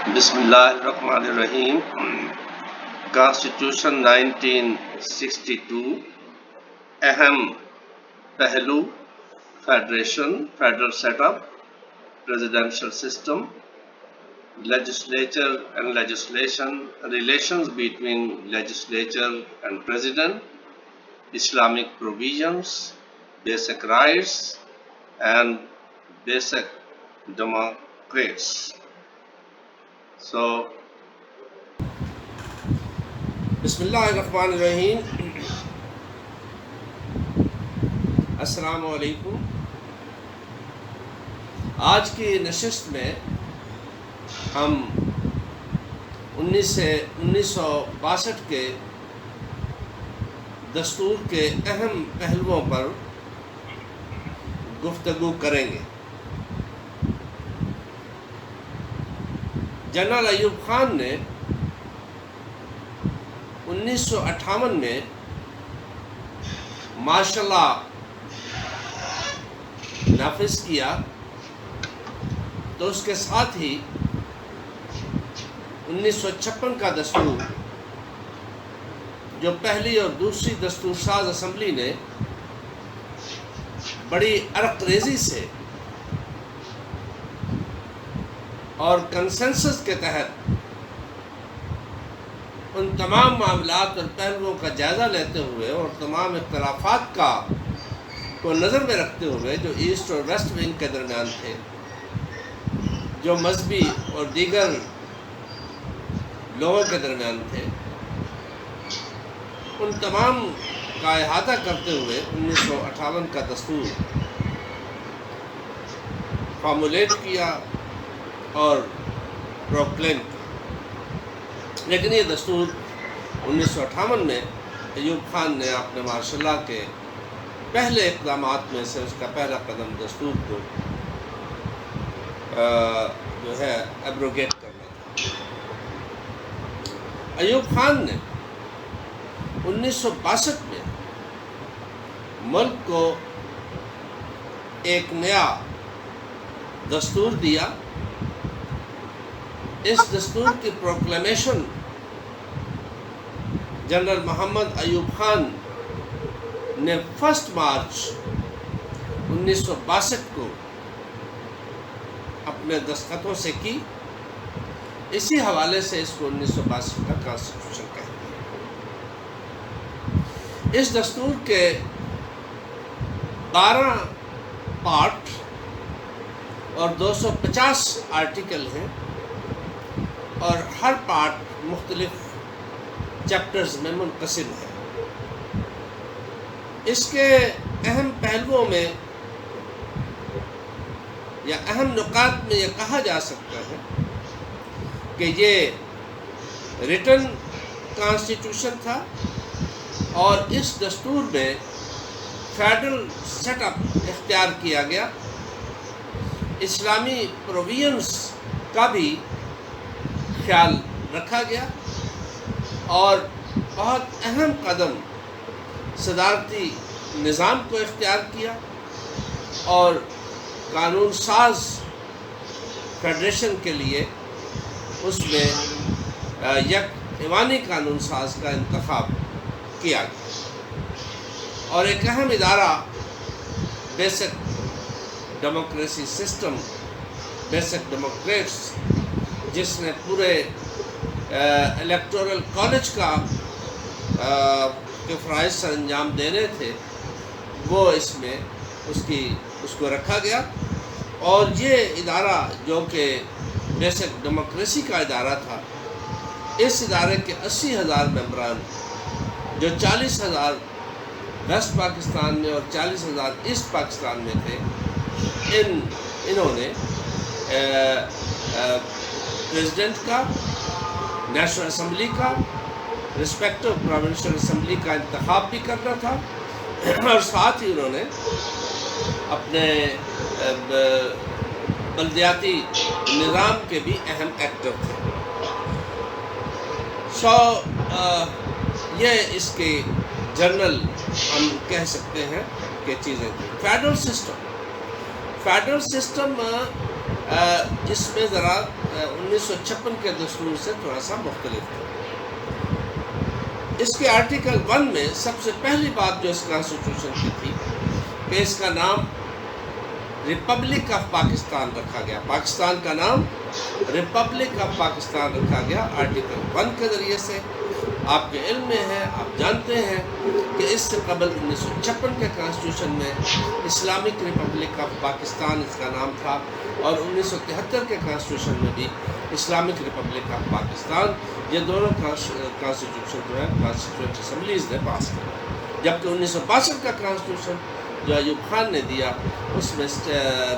بسم اللہ الرحمن الرحیم۔ کانسٹیٹیوشن 1962 اہم پہلو: federation, federal set up, presidential system, legislature and legislation, relations between legislature and president, Islamic provisions, basic rights and basic democrats. بسم اللہ الرحمن الرحیم۔ السلام علیکم۔ آج کی نشست میں ہم 1962 کے دستور کے اہم پہلوؤں پر گفتگو کریں گے۔ جنرل ایوب خان نے 1958 میں مارشل لا نافذ کیا، تو اس کے ساتھ ہی 1956 کا دستور، جو پہلی اور دوسری دستور ساز اسمبلی نے بڑی عرق ریزی سے اور کنسنسس کے تحت ان تمام معاملات اور پہلوؤں کا جائزہ لیتے ہوئے اور تمام اختلافات کو نظر میں رکھتے ہوئے، جو ایسٹ اور ویسٹ ونگ کے درمیان تھے، جو مذہبی اور دیگر لوگوں کے درمیان تھے، ان تمام کا احاطہ کرتے ہوئے 1958 کا دستور فارمولیٹ کیا اور پروکلیم کیا۔ لیکن یہ دستور 1958 میں ایوب خان نے اپنے مارشل لا کے پہلے اقدامات میں سے اس کا پہلا قدم دستور کو جو ہے ایبروگیٹ کرنا تھا۔ ایوب خان نے 1962 میں ملک کو ایک نیا دستور دیا۔ اس دستور کی پروکلیمیشن جنرل محمد ایوب خان نے 1 مارچ 1962 کو اپنے دستخطوں سے کی۔ اسی حوالے سے اس کو 1962 کا کانسٹیٹیوشن کہتے ہیں۔ اس دستور کے 12 پارٹ اور 250 آرٹیکل ہیں، اور ہر پارٹ مختلف چیپٹرز میں منقسم ہے۔ اس کے اہم پہلوؤں میں یا اہم نکات میں یہ کہا جا سکتا ہے کہ یہ ریٹن کانسٹیٹیوشن تھا، اور اس دستور میں فیڈرل سیٹ اپ اختیار کیا گیا۔ اسلامی پروویژنز کا بھی خیال رکھا گیا، اور بہت اہم قدم صدارتی نظام کو اختیار کیا، اور قانون ساز فیڈریشن کے لیے اس میں یک ایوانی قانون ساز کا انتخاب کیا گیا، اور ایک اہم ادارہ basic democracy system, basic democrats, جس نے پورے الیکٹورل کالج کا کے فرائض سر انجام دینے تھے، وہ اس میں اس کو رکھا گیا۔ اور یہ ادارہ جو کہ بیسک ڈیموکریسی کا ادارہ تھا، اس ادارے کے 80,000 ممبران، جو 40,000 ویسٹ پاکستان میں اور 40,000 ایسٹ پاکستان میں تھے، انہوں نے پریزیڈنٹ کا، نیشنل اسمبلی کا، رسپیکٹو پروونشل اسمبلی کا انتخاب بھی کرنا تھا، اور ساتھ ہی انہوں نے اپنے بلدیاتی نظام کے بھی اہم ایکٹر تھے۔ یہ اس کے جنرل ہم کہہ سکتے ہیں کہ چیزیں تھیں۔ فیڈرل سسٹم اس میں ذرا 1956 کے دستور سے تھوڑا سا مختلف تھا۔ اس کے آرٹیکل 1 میں سب سے پہلی بات جو اس کانسٹیٹیوشن کی تھی کہ اس کا نام ریپبلک آف پاکستان رکھا گیا، پاکستان کا نام ریپبلک آف پاکستان رکھا گیا آرٹیکل 1 کے ذریعے سے۔ آپ کے علم میں ہے، آپ جانتے ہیں کہ اس سے قبل 1956 کے کانسٹیٹیوشن میں اسلامک ریپبلک آف پاکستان اس کا نام تھا، اور 1973 کے کانسٹیٹیوشن میں بھی اسلامک ریپبلک آف پاکستان۔ یہ دونوں کانسٹیٹیوشن جو ہے کانسٹیٹیوئنٹ اسمبلیز نے پاس کیا، جبکہ 1962 کا کانسٹیٹیوشن جو ایوب خان نے دیا اس میں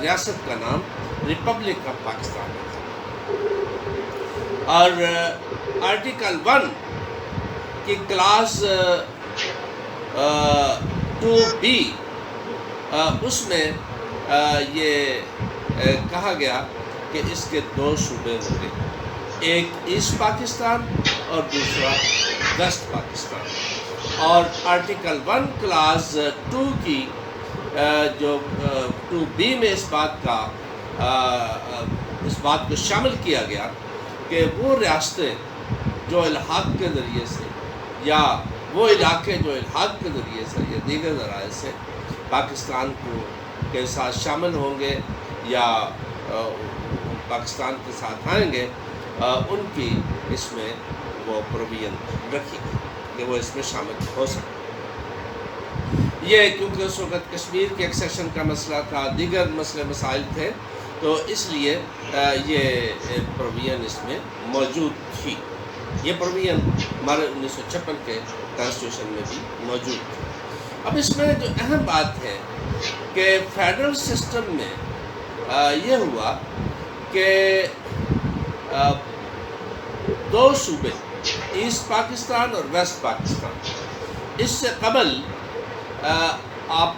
ریاست کا نام ریپبلک آف پاکستان تھا۔ اور آرٹیکل 1 کی کلاس 2B اس میں یہ کہا گیا کہ اس کے 2 صوبے ہوں گے، ایک ایسٹ پاکستان اور دوسرا ویسٹ پاکستان۔ اور آرٹیکل 1 کلاس 2 کی جو 2B میں اس بات کو شامل کیا گیا کہ وہ ریاستیں جو الحاق کے ذریعے سے، یا وہ علاقے جو الحاق کے ذریعے سے یا دیگر ذرائع سے پاکستان کے ساتھ شامل ہوں گے یا پاکستان کے ساتھ آئیں گے، ان کی اس میں وہ پروویژن رکھی گئی کہ وہ اس میں شامل ہو سکتے۔ یہ کیونکہ اس وقت کشمیر کے ایکسیشن کا مسئلہ تھا، دیگر مسائل تھے، تو اس لیے یہ پروویژن اس میں موجود تھی۔ یہ پروویژن ہمارے 1956 کے کانسٹیٹیوشن میں بھی موجود تھی۔ اب اس میں جو اہم بات ہے کہ فیڈرل سسٹم میں یہ ہوا کہ 2 صوبے ایسٹ پاکستان اور ویسٹ پاکستان۔ اس سے قبل آپ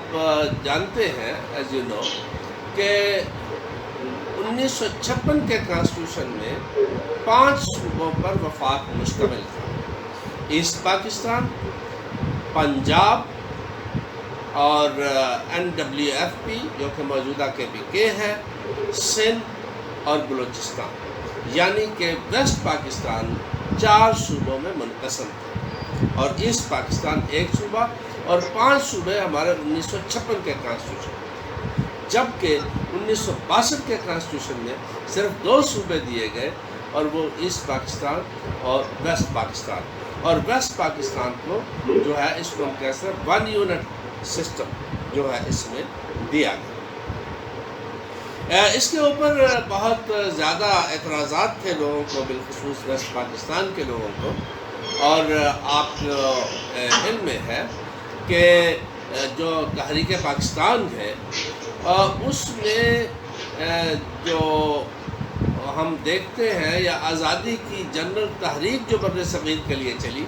جانتے ہیں ایز یو نو کہ 1956 کے کانسٹیٹیوشن میں 5 صوبوں پر وفاق مشتمل تھا، ایسٹ پاکستان، پنجاب اور NWFP جو کہ موجودہ KPK ہے، سندھ اور بلوچستان، یعنی کہ ویسٹ پاکستان 4 صوبوں میں منقسم تھا اور ایسٹ پاکستان 1 صوبہ، اور 5 صوبے ہمارے 1956 کے کانسٹیٹیوشن، جبکہ 1962 کے کانسٹیٹیوشن میں صرف 2 صوبے دیے گئے، اور وہ ایسٹ پاکستان اور ویسٹ پاکستان۔ اور ویسٹ پاکستان کو جو ہے اس کو ہم کہتے ہیں 1 یونٹ سسٹم جو ہے اس میں دیا گیا۔ اس کے اوپر بہت زیادہ اعتراضات تھے لوگوں کو، بالخصوص ویسٹ پاکستان کے لوگوں کو، اور آپ کو علم میں ہے کہ جو تحریک پاکستان ہے اس میں جو ہم دیکھتے ہیں، یا آزادی کی جنرل تحریک جو بر صغیر کے لیے چلی،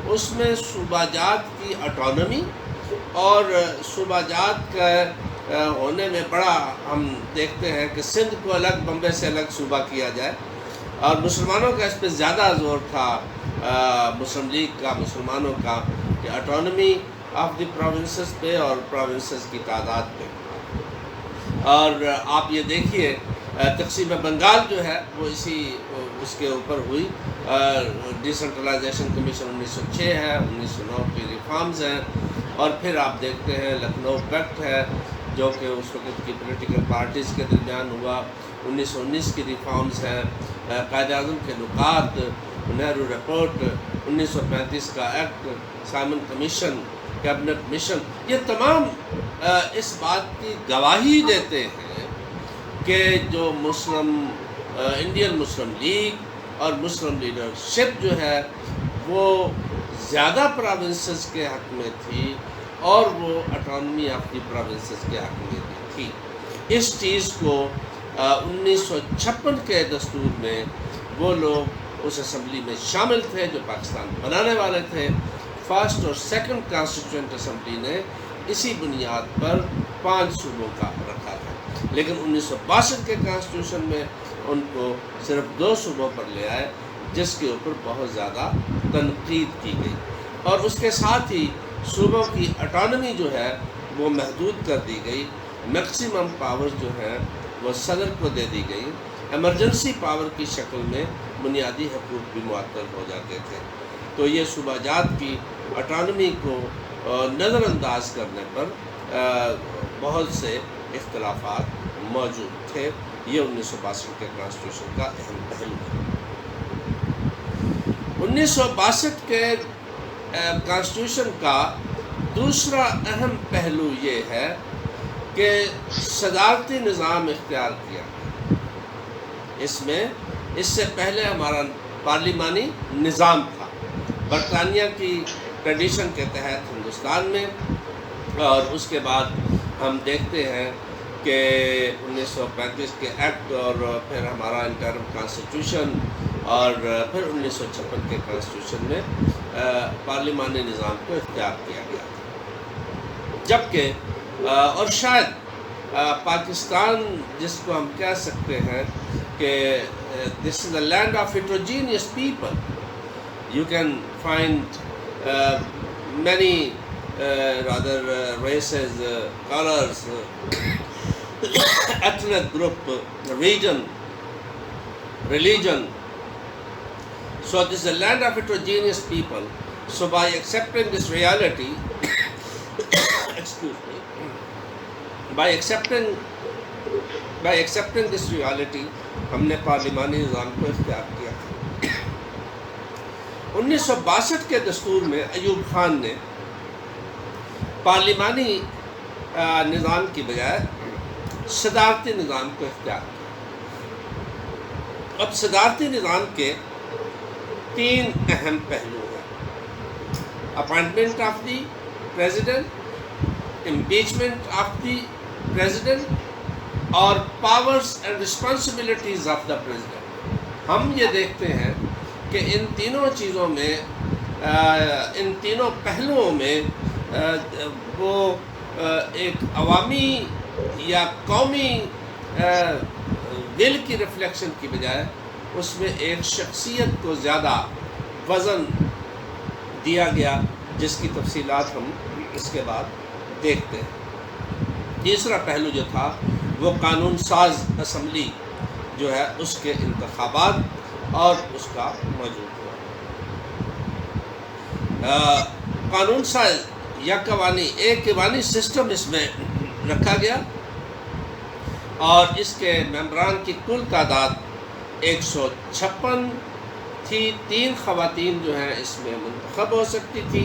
اس میں صوبہ جات کی اٹانومی اور صوبہ جات کا ہونے میں بڑا ہم دیکھتے ہیں کہ سندھ کو الگ، بمبے سے الگ صوبہ کیا جائے، اور مسلمانوں کا اس پہ زیادہ زور تھا، مسلم لیگ کا، مسلمانوں کا، کہ اٹانومی آف دی پروونسز پہ اور پروونسز کی تعداد پہ۔ اور آپ یہ دیکھیے تقسیم بنگال جو ہے وہ اس کے اوپر ہوئی، ڈیسنٹرلائزیشن کمیشن 1906 ہے، 1909 کی ریفارمز ہیں، اور پھر آپ دیکھتے ہیں لکھنؤ پیکٹ ہے جو کہ اس وقت کی پولیٹیکل پارٹیز کے درمیان ہوا، 1919 کی ریفارمز ہیں، قائد اعظم کے نکات، نہرو رپورٹ، 1935 کا act, Simon commission, cabinet mission, یہ تمام اس بات کی گواہی دیتے ہیں کہ جو انڈین مسلم لیگ اور مسلم لیڈرشپ جو ہے وہ زیادہ پروونسز کے حق میں تھی، اور وہ اٹانومی آف دی پروونسز کے حق میں تھی۔ اس چیز کو 1956 کے دستور میں وہ لوگ اس اسمبلی میں شامل تھے جو پاکستان بنانے والے تھے۔ فرسٹ اور سیکنڈ کانسٹیٹیوئنٹ اسمبلی نے اسی بنیاد پر 5 صوبوں کا رکھا تھا، لیکن 1962 کے کانسٹیٹیوشن میں ان کو صرف 2 صوبوں پر لے آئے، جس کے اوپر بہت زیادہ تنقید کی گئی، اور اس کے ساتھ ہی صوبوں کی اٹانومی جو ہے وہ محدود کر دی گئی، میکسیمم پاور جو ہے وہ صدر کو دے دی گئی، ایمرجنسی پاور کی شکل میں بنیادی حقوق بھی معطل ہو جاتے تھے۔ تو یہ صوبہ جات کی اٹانومی کو نظر انداز کرنے پر بہت سے اختلافات موجود تھے۔ یہ 1962 کے کانسٹیٹیوشن کا اہم پہلو ہے۔ 1962 کے کانسٹیٹیوشن کا دوسرا اہم پہلو یہ ہے کہ صدارتی نظام اختیار کیا۔ اس سے پہلے ہمارا پارلیمانی نظام تھا برطانیہ کی ٹریڈیشن کے تحت ہندوستان میں، اور اس کے بعد ہم دیکھتے ہیں کہ 1935 کے ایکٹ اور پھر ہمارا انٹرم کانسٹیٹیوشن اور پھر 1956 کے کانسٹیٹیوشن میں پارلیمانی نظام کو اختیار کیا گیا، جبکہ اور شاید پاکستان جس کو ہم کہہ سکتے ہیں کہ this is a land of heterogeneous people. You can find many races, colors, ethnic group, region, religion. So this is a land of heterogeneous people. So by accepting this reality, excuse me, by accepting this reality, ہم نے پارلیمانی نظام کو اختیار کیا تھا۔ 1962 کے دستور میں ایوب خان نے پارلیمانی نظام کی بجائے صدارتی نظام کو اختیار کیا۔ اب صدارتی نظام کے 3 اہم پہلو ہیں: appointment of the president, impeachment of the president اور powers and responsibilities of the president. ہم یہ دیکھتے ہیں کہ ان تینوں چیزوں میں، ان تینوں پہلوؤں میں وہ ایک عوامی یا قومی ول کی ریفلیکشن کی بجائے اس میں ایک شخصیت کو زیادہ وزن دیا گیا، جس کی تفصیلات ہم اس کے بعد دیکھتے ہیں۔ تیسرا پہلو جو تھا وہ قانون ساز اسمبلی جو ہے اس کے انتخابات اور اس کا موجود ہوا۔ قانون ساز یا ایک ایوانی سسٹم اس میں رکھا گیا، اور اس کے ممبران کی کل تعداد 156 تھی۔ 3 خواتین جو ہیں اس میں منتخب ہو سکتی تھی،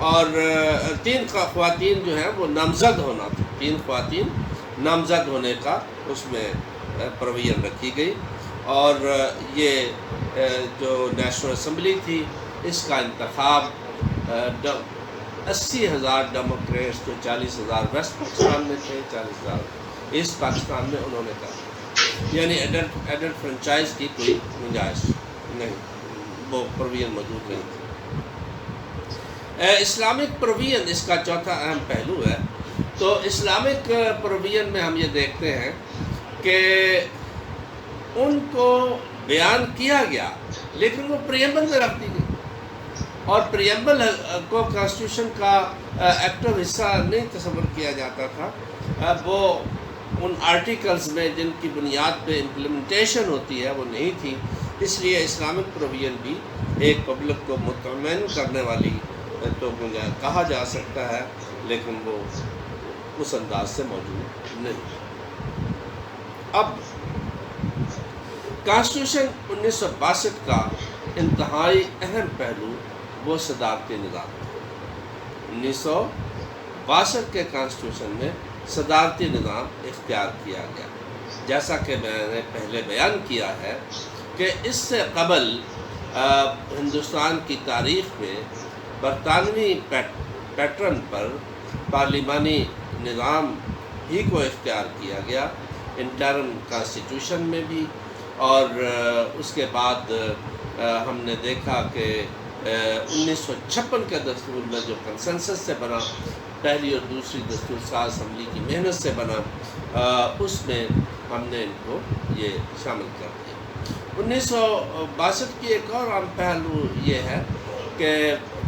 اور 3 خواتین جو ہیں وہ نامزد ہونا تھی۔ 3 خواتین نامزد ہونے کا اس میں پروویژن رکھی گئی، اور یہ جو نیشنل اسمبلی تھی اس کا انتخاب 80,000 ڈیموکریٹس جو 40,000 ویسٹ پاکستان میں تھے، 40,000 ایسٹ پاکستان میں، انہوں نے کہا، یعنی ایڈلٹ فرنچائز کی کوئی گنجائش نہیں، وہ پروویژن موجود نہیں تھی۔ اسلامک پروویژن اس کا چوتھا اہم پہلو ہے۔ تو اسلامک پروویژن میں ہم یہ دیکھتے ہیں کہ ان کو بیان کیا گیا، لیکن وہ پریمبل میں رکھ دی گئی، اور پریمبل کو کانسٹیٹیوشن کا ایکٹیو حصہ نہیں تصور کیا جاتا تھا۔ وہ ان آرٹیکلز میں جن کی بنیاد پہ امپلیمنٹیشن ہوتی ہے وہ نہیں تھی، اس لیے اسلامک پروویژن بھی ایک پبلک کو مطمئن کرنے والی تو کہا جا سکتا ہے، لیکن وہ اس انداز سے موجود نہیں۔ اب کانسٹیٹیوشن 1962 کا انتہائی اہم پہلو وہ صدارتی نظام تھا۔ 1962 کے کانسٹیٹیوشن میں صدارتی نظام اختیار کیا گیا، جیسا کہ میں نے پہلے بیان کیا ہے کہ اس سے قبل ہندوستان کی تاریخ میں برطانوی پیٹرن پر پارلیمانی نظام ہی کو اختیار کیا گیا، انٹرم کانسٹیٹیوشن میں بھی، اور اس کے بعد ہم نے دیکھا کہ 1956 کے دستور میں جو کنسنسس سے بنا، پہلی اور دوسری دستور ساز اسمبلی کی محنت سے بنا، اس میں ہم نے ان کو یہ شامل کر دیا۔ 1962 کی ایک اور اہم پہلو یہ ہے کہ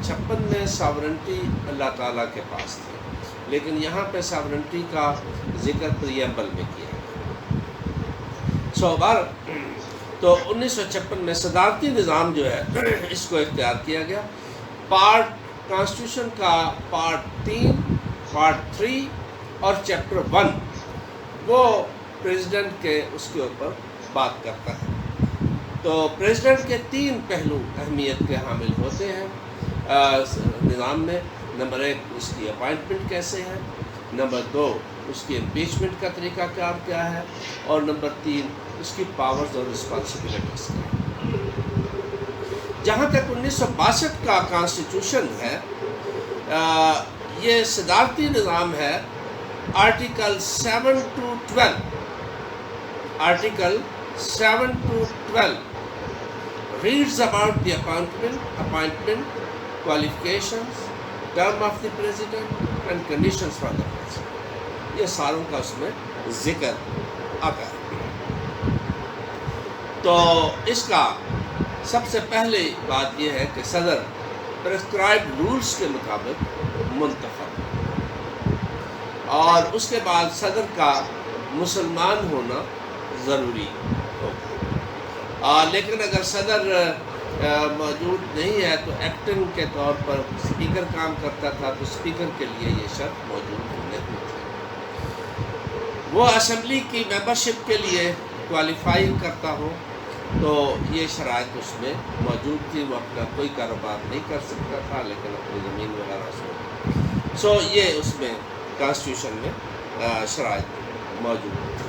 56 میں ساورنٹی اللہ تعالیٰ کے پاس تھی، لیکن یہاں پہ ساورنٹی کا ذکر پریمبل میں کیا۔ 112 تو 1956 میں صدارتی نظام جو ہے اس کو اختیار کیا گیا. پارٹ کانسٹیٹیوشن کا پارٹ 3 پارٹ 3 اور چیپٹر 1 وہ پریزیڈنٹ کے اس کے اوپر بات کرتا ہے. تو پریزیڈنٹ کے 3 پہلو اہمیت کے حامل ہوتے ہیں نظام میں. نمبر 1 اس کی اپائنٹمنٹ کیسے ہے، نمبر 2 اس کی امپیچمنٹ کا طریقہ کار کیا ہے، اور نمبر 3 اس کی پاورز اور رسپانسبلٹیز کیا ہے. جہاں تک 1962 کا کانسٹیٹیوشن ہے، یہ صدارتی نظام ہے. Article 7 to 12 article 7 to 12 reads about the appointment, qualifications, term of the president and conditions for the president. یہ ساروں کا اس میں ذکر آتا ہے. تو اس کا سب سے پہلے بات یہ ہے کہ صدر پرسکرائبڈ رولز کے مطابق منتخب، اور اس کے بعد صدر کا مسلمان ہونا ضروری ہوگا. لیکن اگر صدر موجود نہیں ہے تو ایکٹنگ کے طور پر اسپیکر کام کرتا تھا، تو اسپیکر کے لیے یہ شرط موجود نہیں تھی. وہ اسمبلی کی ممبرشپ کے لیے کوالیفائی کرتا ہو تو یہ شرائط اس میں موجود تھی. وہ اپنا کوئی کاروبار نہیں کر سکتا تھا لیکن اپنی زمین وغیرہ سے یہ اس میں کانسٹیٹیوشن میں شرائط موجود تھی.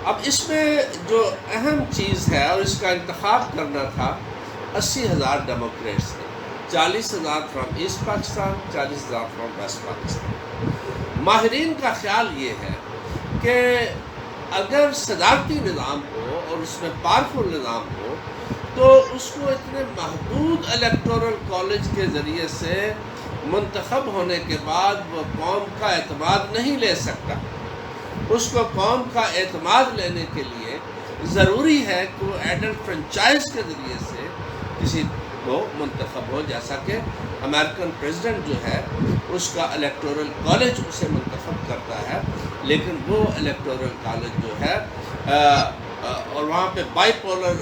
اب اس میں جو اہم چیز ہے اور اس کا انتخاب کرنا تھا 80,000 ڈیموکریٹس نے، 40,000 from East Pakistan, 40,000 from West Pakistan. ماہرین کا خیال یہ ہے کہ اگر صدارتی نظام ہو اور اس میں پاورفل نظام ہو تو اس کو اتنے محدود الیکٹورل کالج کے ذریعے سے منتخب ہونے کے بعد وہ قوم کا اعتماد نہیں لے سکتا. اس کو قوم کا اعتماد لینے کے لیے ضروری ہے کہ وہ ایڈلٹ فرنچائز کے ذریعے سے کسی کو منتخب ہو، جیسا کہ امریکن پریزیڈنٹ جو ہے اس کا الیکٹورل کالج اسے منتخب کرتا ہے. لیکن وہ الیکٹورل کالج جو ہے اور وہاں پہ بائی پولر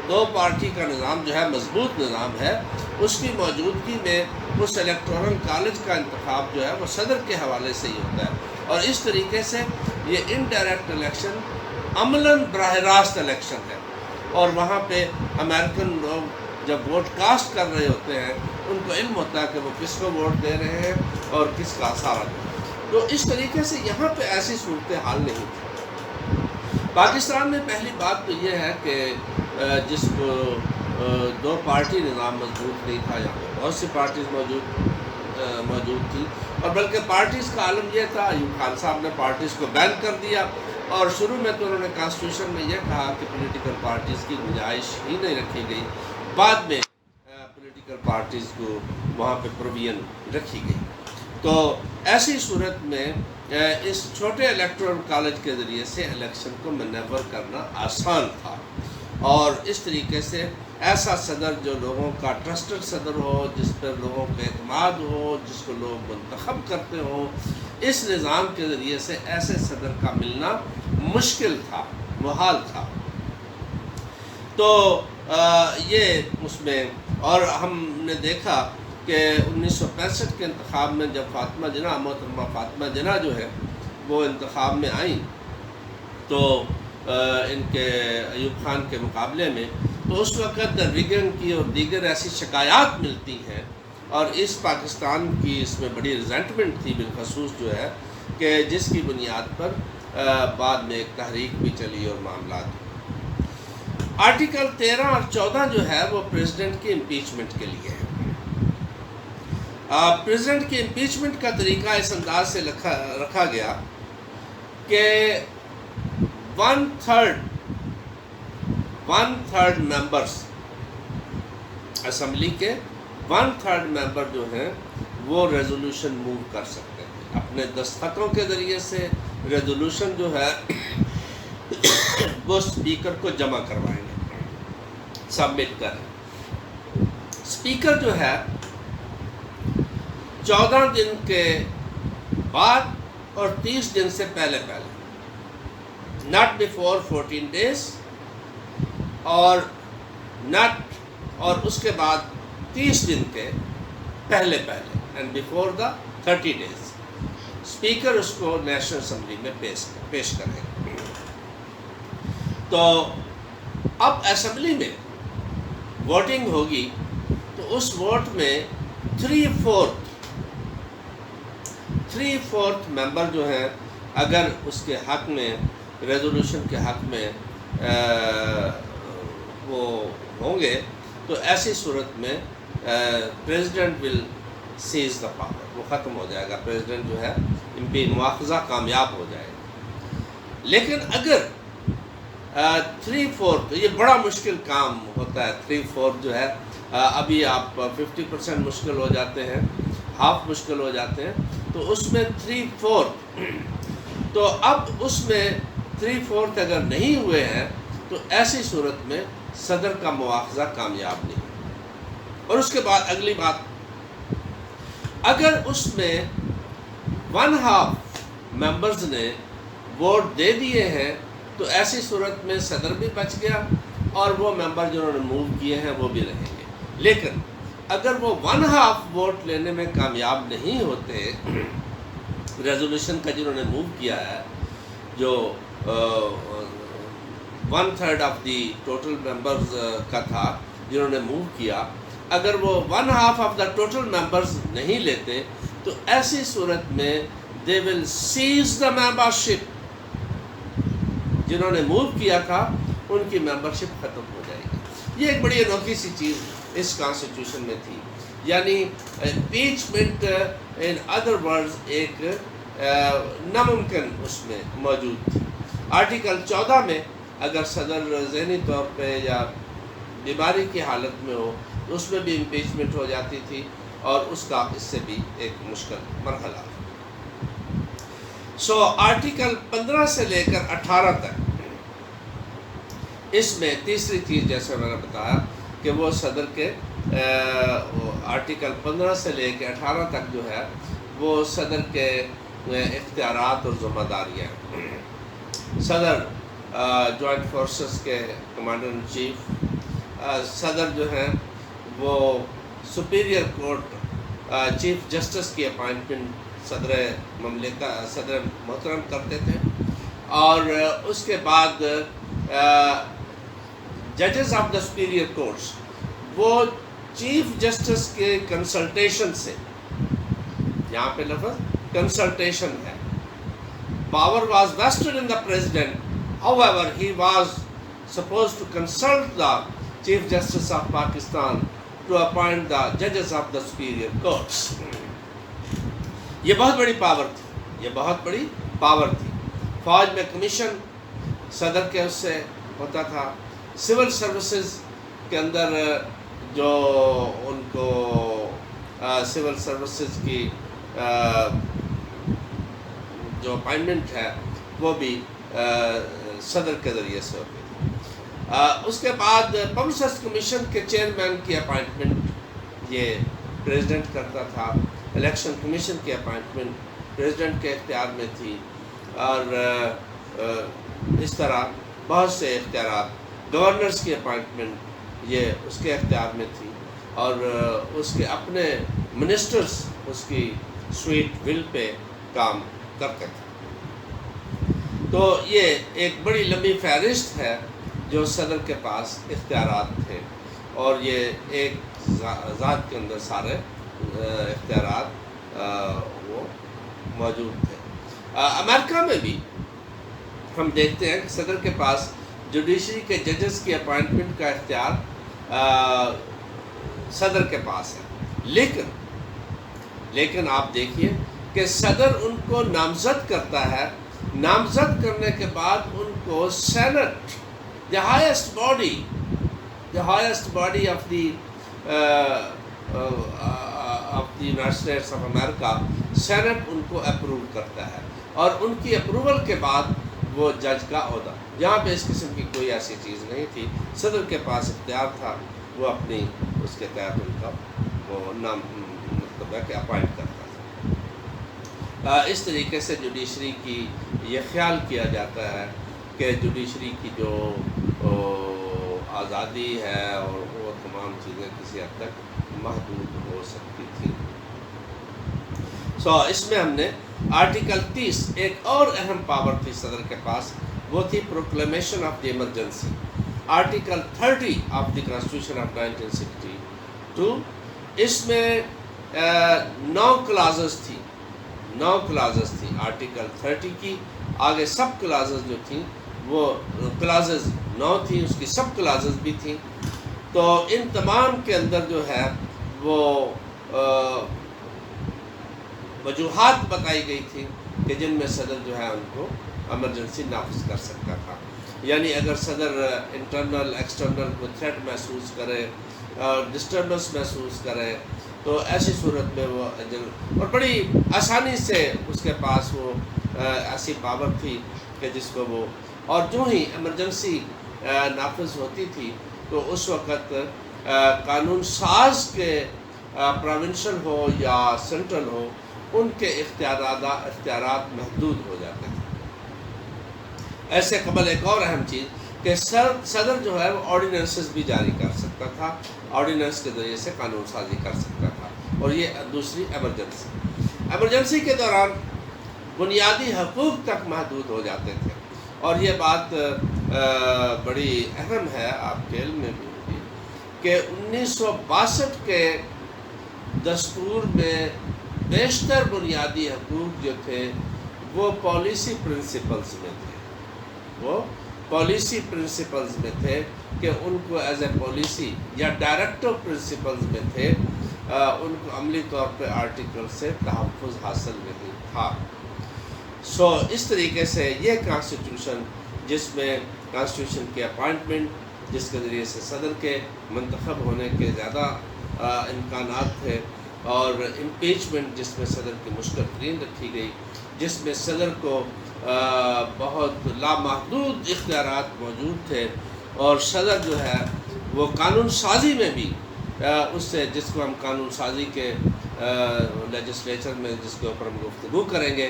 2 پارٹی کا نظام جو ہے مضبوط نظام ہے، اس کی موجودگی میں اس الیکٹورل کالج کا انتخاب جو ہے وہ صدر کے حوالے سے ہی ہوتا ہے. اور اس طریقے سے یہ انڈائریکٹ الیکشن عملاً براہ راست الیکشن ہے، اور وہاں پہ امریکن لوگ جب ووٹ کاسٹ کر رہے ہوتے ہیں ان کو علم ہوتا ہے کہ وہ کس کو ووٹ دے رہے ہیں اور کس کا سارا دے. تو اس طریقے سے یہاں پہ ایسی صورتحال نہیں تھی. پاکستان میں پہلی بات تو یہ ہے کہ جس کو 2 پارٹی نظام مضبوط نہیں تھا، یہاں پہ بہت سی پارٹیز موجود تھی، اور بلکہ پارٹیز کا عالم یہ تھا. ایوب خان صاحب نے پارٹیز کو بین کر دیا، اور شروع میں تو انہوں نے کانسٹیٹیوشن میں یہ کہا کہ پولیٹیکل پارٹیز کی گنجائش ہی نہیں رکھی گئی. بعد میں پولیٹیکل پارٹیز کو وہاں پہ پروویژن رکھی گئی. تو ایسی صورت میں اس چھوٹے الیکٹورل کالج کے ذریعے سے الیکشن کو مینیور کرنا آسان تھا، اور اس طریقے سے ایسا صدر جو لوگوں کا ٹرسٹڈ صدر ہو، جس پر لوگوں کا اعتماد ہو، جس کو لوگ منتخب کرتے ہوں، اس نظام کے ذریعے سے ایسے صدر کا ملنا مشکل تھا، محال تھا. تو یہ اس میں، اور ہم نے دیکھا کہ 1965 کے انتخاب میں جب فاطمہ جناح، محترمہ فاطمہ جناح جو ہے وہ انتخاب میں آئیں تو ان کے ایوب خان کے مقابلے میں، تو اس وقت ریگن کی اور دیگر ایسی شکایات ملتی ہیں، اور اس پاکستان کی اس میں بڑی ریزنٹمنٹ تھی بالخصوص جو ہے کہ جس کی بنیاد پر بعد میں ایک تحریک بھی چلی اور معاملات. آرٹیکل 13 اور 14 جو ہے وہ پریزیڈنٹ کی امپیچمنٹ کے لیے ہے. پریزیڈنٹ کی امپیچمنٹ کا طریقہ اس انداز سے رکھا گیا کہ 1/3 ممبرس اسمبلی کے 1/3 ممبر جو ہیں وہ ریزولوشن موو کر سکتے ہیں. اپنے دستخطوں کے ذریعے سے ریزولوشن جو ہے وہ اسپیکر کو جمع کروائیں گے، سبمٹ کریں. اسپیکر جو ہے 14 دن کے بعد اور 30 دن سے پہلے not before 14 days اور اس کے بعد 30 دن کے پہلے and before the 30 days speaker اس کو نیشنل اسمبلی میں پیش کرے گا. تو اب اسمبلی میں ووٹنگ ہوگی تو اس ووٹ میں 3/4 ممبر جو ہیں اگر اس کے حق میں ریزولوشن کے حق میں وہ ہوں گے تو ایسی صورت میں president will seize the power, وہ ختم ہو جائے گا، پریزیڈنٹ جو ہے مواخذہ کامیاب ہو جائے گا. لیکن اگر 3/4، یہ بڑا مشکل کام ہوتا ہے. 3/4 جو ہے ابھی آپ 50% مشکل ہو جاتے ہیں، ہاف مشکل ہو جاتے ہیں، تو اس میں 3/4، تو اب اس میں 3/4 اگر نہیں ہوئے ہیں تو ایسی صورت میں صدر کا مواخذہ کامیاب نہیں. اور اس کے بعد اگلی بات، اگر اس میں 1/2 ممبرز نے ووٹ دے دیے ہیں تو ایسی صورت میں صدر بھی بچ گیا اور وہ ممبر جنہوں نے موو کیے ہیں وہ بھی رہیں گے. لیکن اگر وہ 1/2 ووٹ لینے میں کامیاب نہیں ہوتے، ریزولوشن کا جنہوں نے موو کیا ہے، جو 1/3 آف دی ٹوٹل ممبرز کا تھا جنہوں نے موو کیا، اگر وہ 1/2 آف دا ٹوٹل ممبرز نہیں لیتے تو ایسی صورت میں دے ول سیز دا ممبرشپ. جنہوں نے موو کیا تھا ان کی ممبرشپ ختم ہو جائے گی. یہ ایک بڑی انوکھی سی چیز اس کانسٹیٹیوشن میں تھی، یعنی امپیچمنٹ ان ادر ورڈز ایک ناممکن اس میں موجود تھی. آرٹیکل 14 میں اگر صدر ذہنی طور پہ یا بیماری کی حالت میں ہو تو اس میں بھی امپیچمنٹ ہو جاتی تھی اور اس کا اس سے بھی ایک مشکل مرحلہ. آرٹیکل 15 سے لے کر 18 تک اس میں تیسری چیز جیسے میں نے بتایا کہ وہ صدر کے آرٹیکل 15 سے لے کے 18 تک جو ہے وہ صدر کے اختیارات اور ذمہ داریاں. صدر جوائنٹ فورسز کے کمانڈر ان چیف، صدر جو ہیں وہ سپیریئر کورٹ چیف جسٹس کی اپائنٹمنٹ صدر محترم کرتے تھے، اور اس کے بعد ججز آف دا سپیریئر کورٹس وہ چیف جسٹس کے کنسلٹیشن سے، یہاں پہ لفظ کنسلٹیشن ہے. Power was vested in the president, however he was supposed to consult the Chief Justice of Pakistan to appoint the judges of the superior courts. یہ بہت بڑی پاور تھی. فوج میں کمیشن صدر کے اس سے ہوتا تھا. سول سروسز کے اندر جو ان کو سول سروسز کی جو اپائنٹمنٹ ہے وہ بھی صدر کے ذریعے سے ہوتی تھی. اس کے بعد پبلسسٹ کمیشن کے چیئرمین کی اپائنٹمنٹ یہ پریزیڈنٹ کرتا تھا. الیکشن کمیشن کی اپائنٹمنٹ پریزیڈنٹ کے اختیار میں تھی، اور اس طرح بہت سے اختیارات. گورنرز کی اپائنٹمنٹ یہ اس کے اختیار میں تھی، اور اس کے اپنے منسٹرز اس کی سویٹ ول پہ کام کرتے تھے. تو یہ ایک بڑی لمبی فہرست ہے جو صدر کے پاس اختیارات تھے، اور یہ ایک ذات کے اندر سارے اختیارات وہ موجود تھے. امریکہ میں بھی ہم دیکھتے ہیں کہ صدر کے پاس جوڈیشری کے ججز کی اپائنٹمنٹ کا اختیار صدر کے پاس ہے. لیکن آپ دیکھیے کہ صدر ان کو نامزد کرتا ہے. نامزد کرنے کے بعد ان کو senate, the highest body of the United States of America، senate ان کو اپروو کرتا ہے، اور ان کی اپروول کے بعد وہ جج کا عہدہ. یہاں پہ اس قسم کی کوئی ایسی چیز نہیں تھی. صدر کے پاس اختیار تھا، وہ اپنی اس کے تحت ان کا وہ نام مطلب ہے کہ اپائنٹ کرتا تھا. اس طریقے سے جوڈیشری کی یہ خیال کیا جاتا ہے کہ جوڈیشری کی جو آزادی ہے اور وہ تمام چیزیں کسی حد تک محدود ہو سکتی تھیں۔ اس میں ہم نے آرٹیکل 30 ایک اور اہم پاور تھی صدر کے پاس، وہ تھی proclamation of the emergency. Article 30 of the constitution of 1962، اس میں 9 کلازز تھی آرٹیکل 30 کی۔ آگے سب کلازز جو تھیں وہ کلازز 9 تھیں، اس کی سب کلازز بھی تھیں۔ تو ان تمام کے اندر جو ہے وہ وجوہات بتائی گئی تھی کہ جن میں صدر جو ہے ان کو ایمرجنسی نافذ کر سکتا تھا۔ یعنی اگر صدر انٹرنل ایکسٹرنل کوئی تھریٹ محسوس کرے، ڈسٹربنس محسوس کرے، تو ایسی صورت میں وہ اور بڑی آسانی سے اس کے پاس وہ ایسی پاور تھی کہ جس کو وہ، اور جو ہی ایمرجنسی نافذ ہوتی تھی تو اس وقت قانون ساز کے پروونشل ہو یا سینٹرل ہو، ان کے اختیارات محدود ہو جاتے تھے۔ ایسے قبل ایک اور اہم چیز کہ صدر جو ہے وہ آرڈیننسز بھی جاری کر سکتا تھا، آرڈیننس کے ذریعے سے قانون سازی کر سکتا تھا، اور یہ دوسری ایمرجنسی کے دوران بنیادی حقوق تک محدود ہو جاتے تھے۔ اور یہ بات بڑی اہم ہے، آپ کے علم میں بھی ہوگی کہ 1962 کے دستور میں بیشتر بنیادی حقوق جو تھے وہ پالیسی پرنسپلز میں تھے کہ ان کو ایز اے پالیسی یا ڈائریکٹو پرنسپلز میں تھے، ان کو عملی طور پہ آرٹیکل سے تحفظ حاصل نہیں تھا۔ اس طریقے سے یہ کانسٹیٹیوشن، جس میں کانسٹیٹیوشن کی اپائنٹمنٹ، جس کے ذریعے سے صدر کے منتخب ہونے کے زیادہ امکانات تھے، اور امپیچمنٹ جس میں صدر کی مشکل ترین رکھی گئی، جس میں صدر کو بہت لامحدود اختیارات موجود تھے، اور صدر جو ہے وہ قانون سازی میں بھی اس سے، جس کو ہم قانون سازی کے لیجسلیچر میں جس کے اوپر ہم گفتگو کریں گے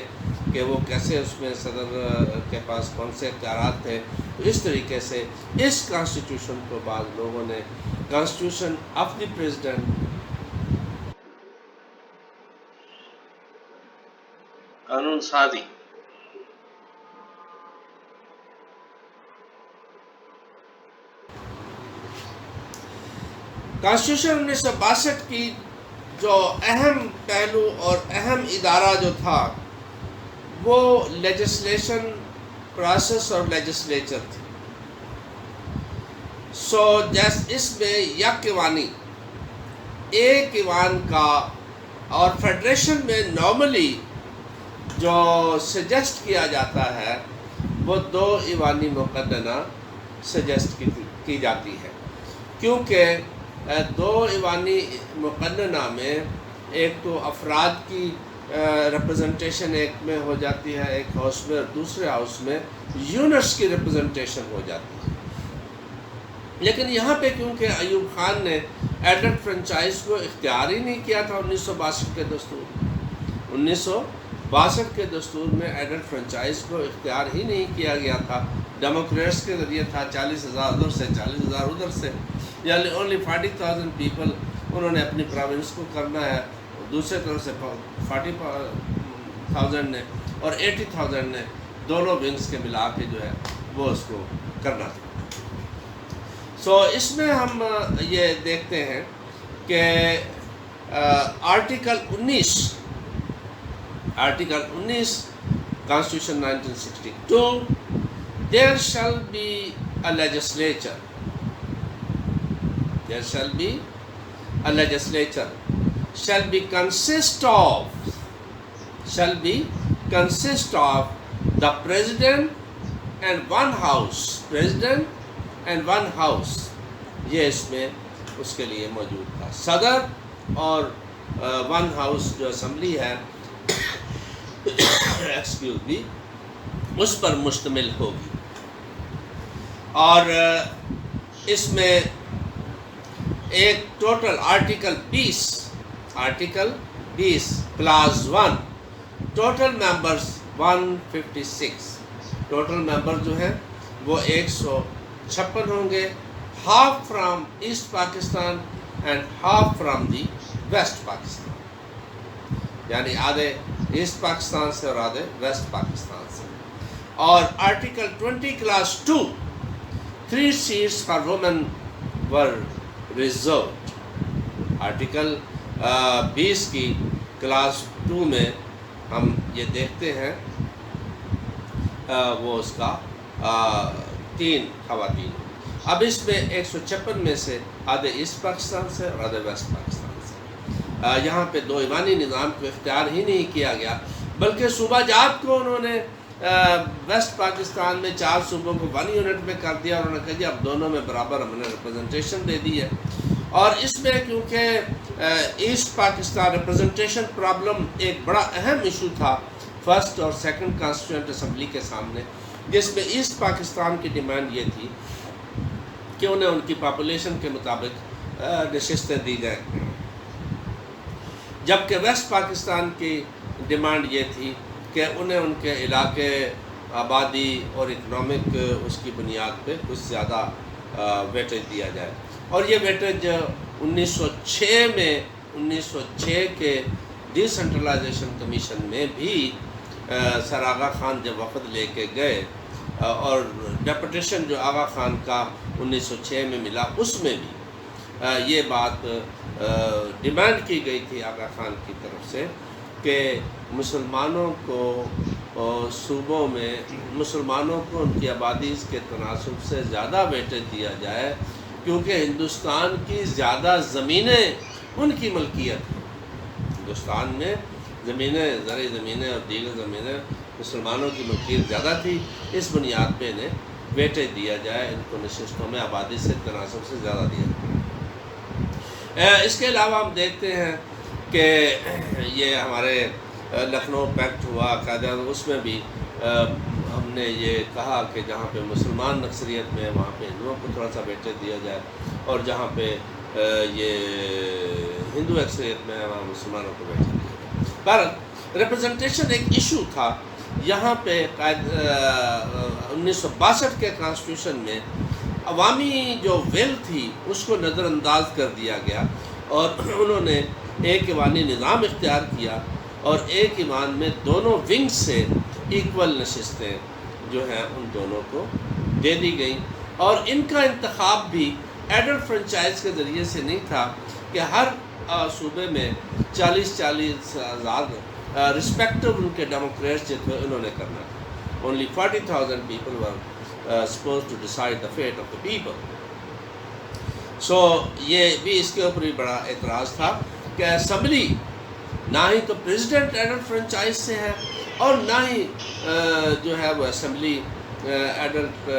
کہ وہ کیسے اس میں صدر کے پاس کون سے اختیارات تھے، تو اس طریقے سے اس کانسٹیٹیوشن کو بعض لوگوں نے کانسٹیٹیوشن آف دی پریزیڈنٹ قانون سازی کانسٹیٹیوشن 1962 کی جو اہم پہلو اور اہم ادارہ جو تھا وہ لیجسلیشن پروسیس اور لیجسلیچر تھی۔ اس میں یک ایوانی، ایک ایوان کا، اور فیڈریشن میں نارملی جو سجیسٹ کیا جاتا ہے وہ 2 ایوانی مقننہ سجیسٹ کی جاتی ہے، کیونکہ 2 ایوانی مقننہ میں ایک تو افراد کی ریپرزنٹیشن ایک میں ہو جاتی ہے ایک ہاؤس میں، اور دوسرے ہاؤس میں یونٹس کی ریپرزنٹیشن ہو جاتی ہے۔ لیکن یہاں پہ کیونکہ ایوب خان نے ایڈلٹ فرنچائز کو اختیار ہی نہیں کیا تھا 1962 کے دستور میں، 1962 کے دستور میں ایڈلٹ فرنچائز کو اختیار ہی نہیں کیا گیا تھا، ڈیموکریٹس کے ذریعے تھا، 40,000 ادھر سے 40,000 ادھر سے، یعنی اونلی 40,000 پیپل انہوں نے اپنی پروونس کو کرنا ہے، دوسرے طرف سے 40,000 نے اور 80,000 نے دونوں ونگز کے ملا کے جو ہے وہ اس کو کرنا تھا۔ اس میں ہم یہ دیکھتے ہیں کہ article 19 constitution 1962، there shall be a legislature shall be consist of the president and one house، یہ اس میں اس کے لیے موجود تھا، صدر اور 1 ہاؤس جو اسمبلی ہے اس پر مشتمل ہوگی۔ اور اس میں ایک total article 20 clause 1، total members 156، total member جو ہیں وہ 156 ہوں گے، half from East Pakistan and half from the West Pakistan, یعنی آدھے ایسٹ پاکستان سے اور آدھے ویسٹ پاکستان سے. اور article 20 class 2 3 seats for women were reserved. Article 20 کی کلاس 2 میں ہم یہ دیکھتے ہیں وہ اس کا 3 خواتین. اب اس میں 156 میں سے آدھے ایسٹ پاکستان سے اور آدھے ویسٹ پاکستان سے. یہاں پہ دو ایوانی نظام کو اختیار ہی نہیں کیا گیا، بلکہ صوبہ جات کو انہوں نے ویسٹ پاکستان میں 4 صوبوں کو 1 یونٹ میں کر دیا، اور انہوں نے کہا جی اب دونوں میں برابر ہم نے ریپرزنٹیشن دے دی ہے. اور اس میں کیونکہ ایسٹ پاکستان ریپرزنٹیشن پرابلم ایک بڑا اہم ایشو تھا فرسٹ اور سیکنڈ کانسٹیٹیوئنٹ اسمبلی کے سامنے، جس میں ایسٹ پاکستان کی ڈیمانڈ یہ تھی کہ انہیں ان کی پاپولیشن کے مطابق نشستیں دی جائیں، جبکہ ویسٹ پاکستان کی ڈیمانڈ یہ تھی کہ انہیں ان کے علاقے، آبادی اور اکنامک اس کی بنیاد پہ کچھ زیادہ ویٹیج دیا جائے. اور یہ ویٹیج 1906 کے ڈی سینٹرلائزیشن کمیشن میں بھی سر آغا خان جب وفد لے کے گئے، اور ڈیپوٹیشن جو آغا خان کا 1906 میں ملا، اس میں بھی یہ بات ڈیمانڈ کی گئی تھی آغا خان کی طرف سے کہ مسلمانوں کو صوبوں میں مسلمانوں کو ان کی آبادی کے تناسب سے زیادہ ویٹیج دیا جائے، کیونکہ ہندوستان کی زیادہ زمینیں ان کی ملکیت ہیں. ہندوستان میں زمینیں، زرعی زمینیں اور دیگر زمینیں مسلمانوں کی ملکیت زیادہ تھی. اس بنیاد پہ انہیں ویٹیج دیا جائے، ان کو نشستوں میں آبادی سے تناسب سے زیادہ دیا جائے. اس کے علاوہ ہم دیکھتے ہیں کہ یہ ہمارے لکھنؤ پیکٹ ہوا قاعدہ، اس میں بھی ہم نے یہ کہا کہ جہاں پہ مسلمان اکثریت میں وہاں پہ ہندوؤں کو تھوڑا سا ویٹیج دیا جائے، اور جہاں پہ یہ ہندو اکثریت میں وہاں مسلمانوں کو ویٹیج دیا جائے. پر ریپرزنٹیشن ایک ایشو تھا یہاں پہ. 1962 کے کانسٹیٹیوشن میں عوامی جو ول تھی اس کو نظر انداز کر دیا گیا، اور انہوں نے ایک ایوانی نظام اختیار کیا، اور ایک ایوان میں دونوں ونگ سے ایکول نشستیں جو ہیں ان دونوں کو دے دی گئیں. اور ان کا انتخاب بھی ایڈلٹ فرنچائز کے ذریعے سے نہیں تھا کہ ہر صوبے میں 40,000 رسپیکٹو ان کے ڈیموکریٹس جو تھے انہوں نے کرنا تھا. Only 40,000 people were supposed to decide the fate of the people. So یہ بھی اس کے اوپر بھی بڑا اعتراض تھا کہ اسمبلی نہ ہی تو پریزیڈنٹ ایڈلٹ فرنچائز سے ہے، اور نہ ہی جو ہے وہ اسمبلی ایڈلٹ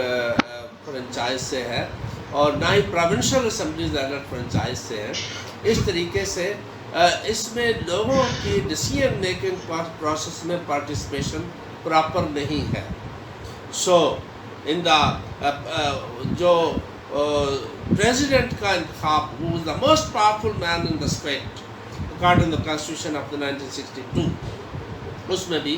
فرنچائز سے ہے، اور نہ ہی پروونشل اسمبلیز ایڈلٹ فرنچائز سے ہیں. اس طریقے سے اس میں لوگوں کی ڈیسیژن میکنگ پروسیس میں پارٹیسپیشن پراپر نہیں ہے. سو ان دا جو پریزیڈنٹ کا انتخاب who is the most powerful man in the state according to the constitution of the 1962، اس میں بھی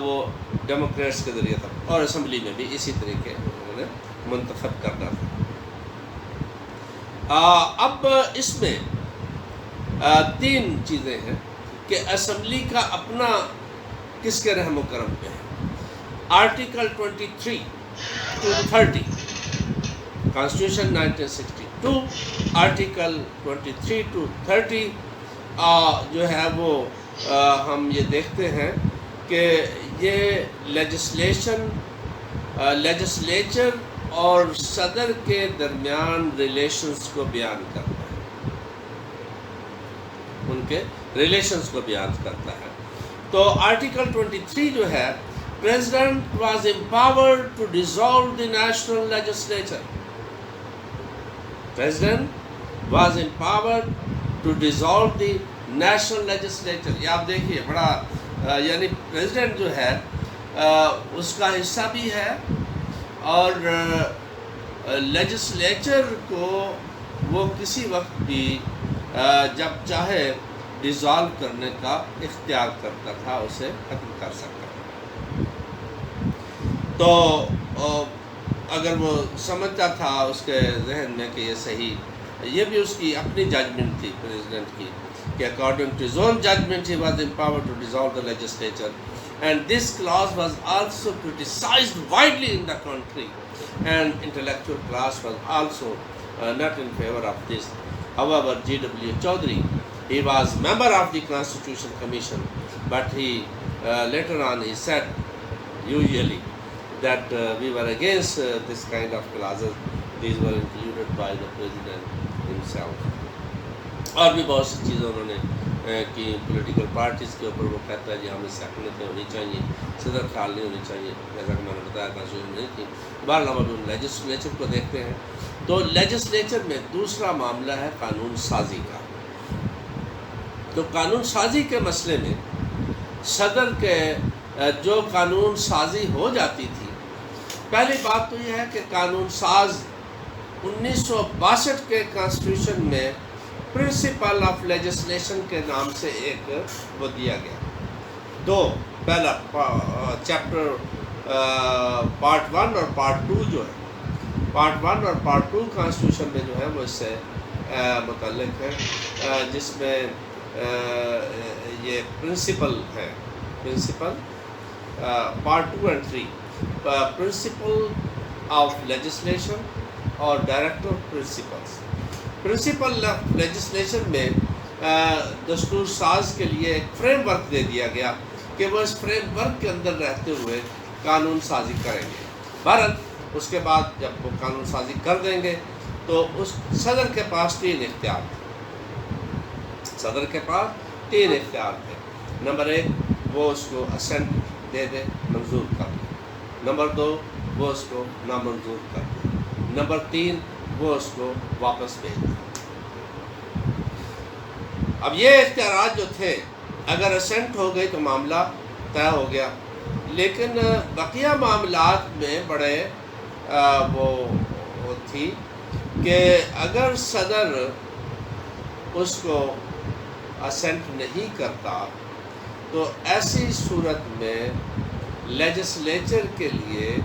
وہ ڈیموکریٹس کے ذریعے تھا، اور اسمبلی میں بھی اسی طریقے انہوں نے منتخب کرنا تھا. اب اس میں 3 چیزیں ہیں کہ اسمبلی کا اپنا کس کے رحم و کرم پہ ہے. Article 23 to 30 constitution 1962، article 23 to 30 جو ہے وہ ہم یہ دیکھتے ہیں کہ یہ لیجسلیچر اور صدر کے درمیان ریلیشنز کو بیان کرتا ہے، ان کے ریلیشنز کو بیان کرتا ہے. تو آرٹیکل 23 جو ہے، President was empowered to dissolve the national legislature. President was empowered to dissolve the national legislature. یہ آپ دیکھیے بڑا یعنی پریزیڈنٹ جو ہے اس کا حصہ بھی ہے، اور لیجسلیچر کو وہ کسی وقت بھی جب چاہے ڈیزالو کرنے کا اختیار کرتا تھا، اسے ختم کر سکتا تھا. تو اگر وہ سمجھتا تھا اس کے ذہن میں کہ یہ صحیح، یہ بھی اس کی اپنی ججمنٹ تھی پریزیڈنٹ کی کہ according to his own judgment he was empowered to dissolve the legislature, and this clause was also criticized widely in the country, and intellectual class was also not in favor of this. However, G.W. Chaudhary, he was member of the Constitution Commission, but he later on he said usually that we were against this kind of clauses. These were included by the president himself. اور بھی بہت سی چیزیں انہوں نے کی political parties کے اوپر. وہ کہتا ہے جی ہمیں سیکنڈیں ہونی چاہیے، صدر خیال نہیں ہونی چاہیے، جیسا کہ میں نے بتایا کانسٹیٹیوشن نہیں تھی. بہرحال ہم ابھی لیجسلیچر کو دیکھتے ہیں. تو لیجسلیچر میں دوسرا معاملہ ہے قانون سازی کا. تو قانون سازی کے مسئلے میں صدر کے جو قانون سازی ہو جاتی تھی، پہلی بات تو یہ ہے کہ قانون ساز 1962 کے کانسٹیٹیوشن میں پرنسپل آف لیجسلیشن کے نام سے ایک وہ دیا گیا. دو، پہلا چیپٹر پارٹ 1 اور پارٹ 2 جو ہے، پارٹ 1 اور پارٹ 2 کانسٹیٹیوشن میں جو ہے وہ اس سے متعلق ہے، جس میں یہ پرنسپل ہے. Principle part 2 and 3، principle of legislation اور director principles. Principle of legislation میں دستور ساز کے لیے ایک فریم ورک دے دیا گیا کہ وہ اس فریم ورک کے اندر رہتے ہوئے قانون سازی کریں گے. بہرحال اس کے بعد جب وہ قانون سازی کر دیں گے تو اس صدر کے پاس 3 اختیار تھے. صدر کے پاس 3 اختیار تھے. نمبر 1، وہ اس کو اسینٹ دے دے، منظور کر دے. نمبر 2، وہ اس کو نامنظور کر دے. نمبر 3، وہ اس کو واپس بھیج دے. اب یہ اختیارات جو تھے، اگر اسینٹ ہو گئی تو معاملہ طے ہو گیا. لیکن بقیہ معاملات میں بڑے وہ تھی کہ اگر صدر اس کو اسینٹ نہیں کرتا تو ایسی صورت میں لیجسلیچر کے لیے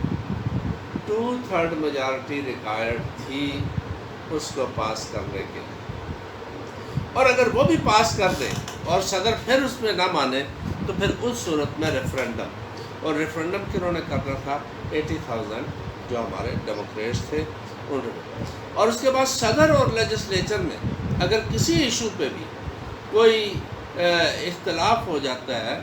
2/3 میجارٹی ریکوائرڈ تھی اس کو پاس کرنے کے لیے. اور اگر وہ بھی پاس کر دے اور صدر پھر اس میں نہ مانے تو پھر اس صورت میں ریفرینڈم. اور ریفرینڈم کنہوں نے کرنا تھا؟ 80,000 جو ہمارے ڈیموکریٹس تھے انہوں نے. اور اس کے بعد صدر اور لیجسلیچر میں اگر کسی ایشو پہ بھی کوئی اختلاف ہو جاتا ہے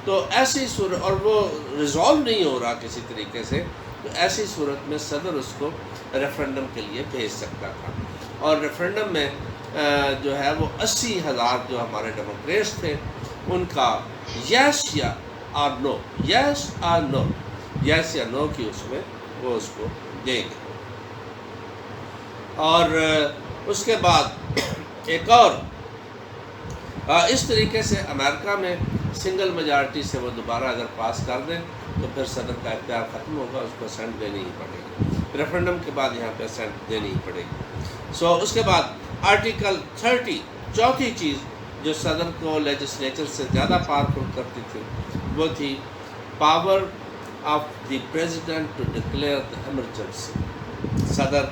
تو ایسی صورت، اور وہ ریزالو نہیں ہو رہا کسی طریقے سے، تو ایسی صورت میں صدر اس کو ریفرینڈم کے لیے بھیج سکتا تھا. اور ریفرینڈم میں جو ہے وہ 80,000 جو ہمارے ڈیموکریٹس تھے ان کا یس یا اور نو، یس اور نو، یس یا نو کی اس میں وہ اس کو دیں گے. اور اس کے بعد ایک اور اس طریقے سے امریکہ میں سنگل میجارٹی سے وہ دوبارہ اگر پاس کر دیں تو پھر صدر کا اختیار ختم ہوگا، اس کو اسینٹ دینی ہی پڑے گی. ریفرینڈم کے بعد یہاں پہ اسینٹ دینی ہی پڑے گی. اس کے بعد آرٹیکل 30، چوتھی چیز جو صدر کو لیجسلیچر سے زیادہ پاورفل کرتی تھی وہ تھی power of the president to declare the emergency. صدر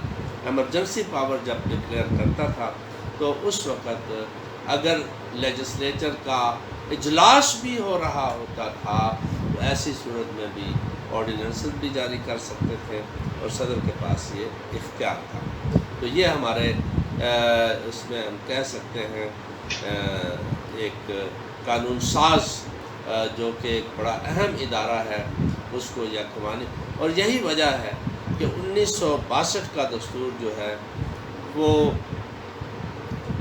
ایمرجنسی پاور جب ڈکلیئر کرتا تھا تو اس وقت اگر لیجسلیچر کا اجلاس بھی ہو رہا ہوتا تھا تو ایسی صورت میں بھی آرڈیننسز بھی جاری کر سکتے تھے اور صدر کے پاس یہ اختیار تھا. تو یہ ہمارے اس میں ہم کہہ سکتے ہیں ایک قانون ساز جو کہ ایک بڑا اہم ادارہ ہے اس کو یکمانی. اور یہی وجہ ہے کہ 1962 کا دستور جو ہے وہ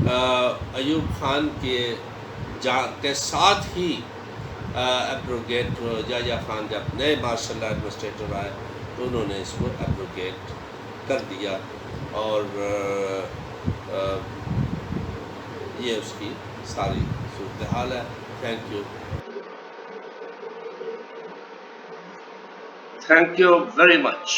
ایوب خان کے ساتھ ہی ایبروگیٹ، یحییٰ خان جب نئے ماشاء اللہ ایڈمنسٹریٹر آئے تو انہوں نے اس کو ایبروگیٹ کر دیا. اور یہ اس کی ساری صورتحال ہے. Thank you very much.